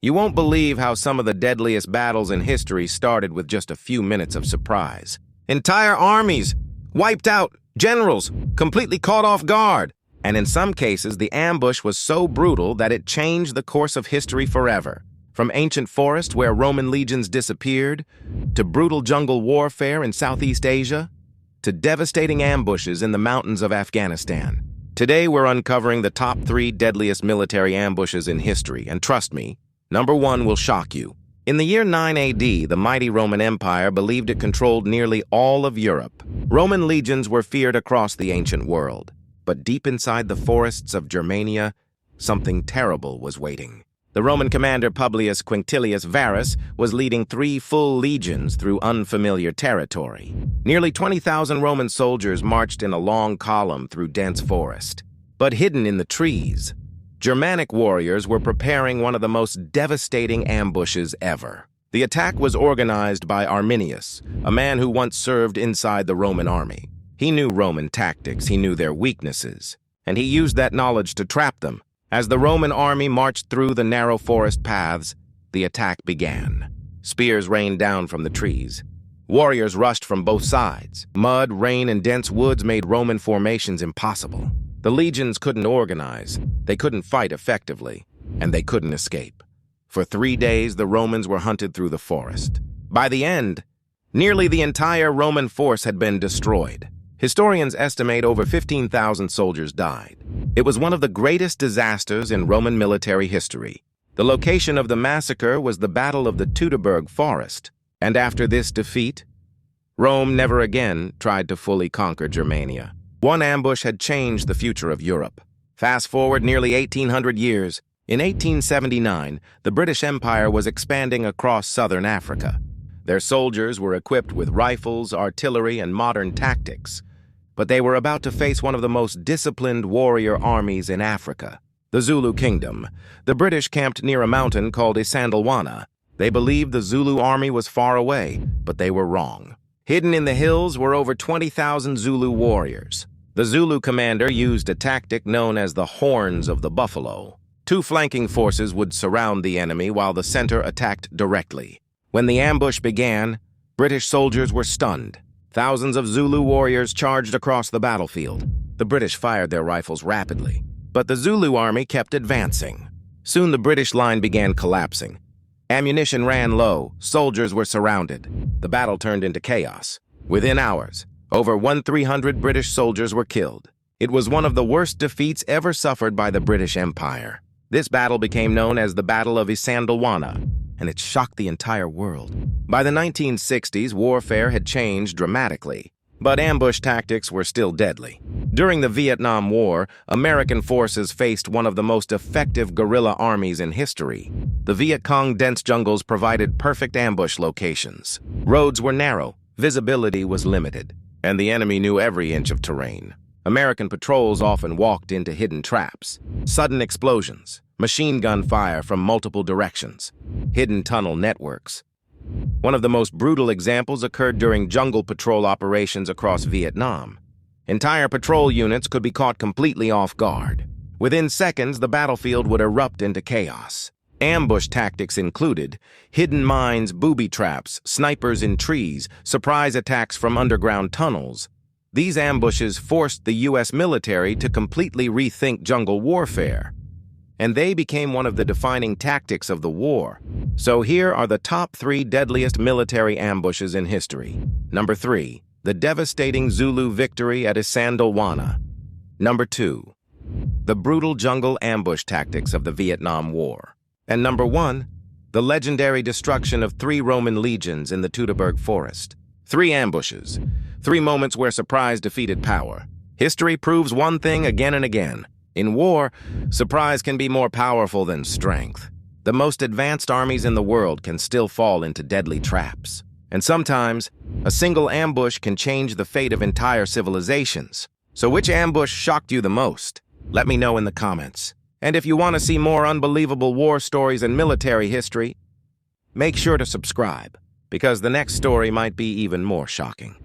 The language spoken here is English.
You won't believe how some of the deadliest battles in history started with just a few minutes of surprise. Entire armies wiped out, generals completely caught off guard. And in some cases, the ambush was so brutal that it changed the course of history forever. From ancient forests where Roman legions disappeared, to brutal jungle warfare in Southeast Asia, to devastating ambushes in the mountains of Afghanistan. Today, we're uncovering the top 3 deadliest military ambushes in history, and trust me, number 1 will shock you. In the year 9 AD, the mighty Roman Empire believed it controlled nearly all of Europe. Roman legions were feared across the ancient world. But deep inside the forests of Germania, something terrible was waiting. The Roman commander Publius Quinctilius Varus was leading 3 full legions through unfamiliar territory. Nearly 20,000 Roman soldiers marched in a long column through dense forest. But hidden in the trees, Germanic warriors were preparing one of the most devastating ambushes ever. The attack was organized by Arminius, a man who once served inside the Roman army. He knew Roman tactics, he knew their weaknesses, and he used that knowledge to trap them. As the Roman army marched through the narrow forest paths, the attack began. Spears rained down from the trees. Warriors rushed from both sides. Mud, rain, and dense woods made Roman formations impossible. The legions couldn't organize, they couldn't fight effectively, and they couldn't escape. For 3 days, the Romans were hunted through the forest. By the end, nearly the entire Roman force had been destroyed. Historians estimate over 15,000 soldiers died. It was one of the greatest disasters in Roman military history. The location of the massacre was the Battle of the Teutoburg Forest, and after this defeat, Rome never again tried to fully conquer Germania. One ambush had changed the future of Europe. Fast forward nearly 1,800 years, in 1879, the British Empire was expanding across southern Africa. Their soldiers were equipped with rifles, artillery, and modern tactics. But they were about to face one of the most disciplined warrior armies in Africa, the Zulu kingdom. The British camped near a mountain called Isandlwana. They believed the Zulu army was far away, but they were wrong. Hidden in the hills were over 20,000 Zulu warriors. The Zulu commander used a tactic known as the horns of the buffalo. 2 flanking forces would surround the enemy while the center attacked directly. When the ambush began, British soldiers were stunned. Thousands of Zulu warriors charged across the battlefield. The British fired their rifles rapidly, but the Zulu army kept advancing. Soon the British line began collapsing. Ammunition ran low, soldiers were surrounded. The battle turned into chaos. Within hours, over 1,300 British soldiers were killed. It was one of the worst defeats ever suffered by the British Empire. This battle became known as the Battle of Isandlwana, and it shocked the entire world. By the 1960s, warfare had changed dramatically, but ambush tactics were still deadly. During the Vietnam War, American forces faced one of the most effective guerrilla armies in history. The Viet Cong dense jungles provided perfect ambush locations. Roads were narrow, visibility was limited, and the enemy knew every inch of terrain. American patrols often walked into hidden traps. Sudden explosions, machine gun fire from multiple directions, hidden tunnel networks. One of the most brutal examples occurred during jungle patrol operations across Vietnam. Entire patrol units could be caught completely off guard. Within seconds, the battlefield would erupt into chaos. Ambush tactics included hidden mines, booby traps, snipers in trees, surprise attacks from underground tunnels. These ambushes forced the U.S. military to completely rethink jungle warfare, and they became one of the defining tactics of the war. So here are the top 3 deadliest military ambushes in history. Number 3, the devastating Zulu victory at Isandlwana. Number 2, the brutal jungle ambush tactics of the Vietnam War. And number 1, the legendary destruction of 3 Roman legions in the Teutoburg Forest. 3 ambushes, 3 moments where surprise defeated power. History proves one thing again and again. In war, surprise can be more powerful than strength. The most advanced armies in the world can still fall into deadly traps. And sometimes, a single ambush can change the fate of entire civilizations. So which ambush shocked you the most? Let me know in the comments. And if you want to see more unbelievable war stories and military history, make sure to subscribe, because the next story might be even more shocking.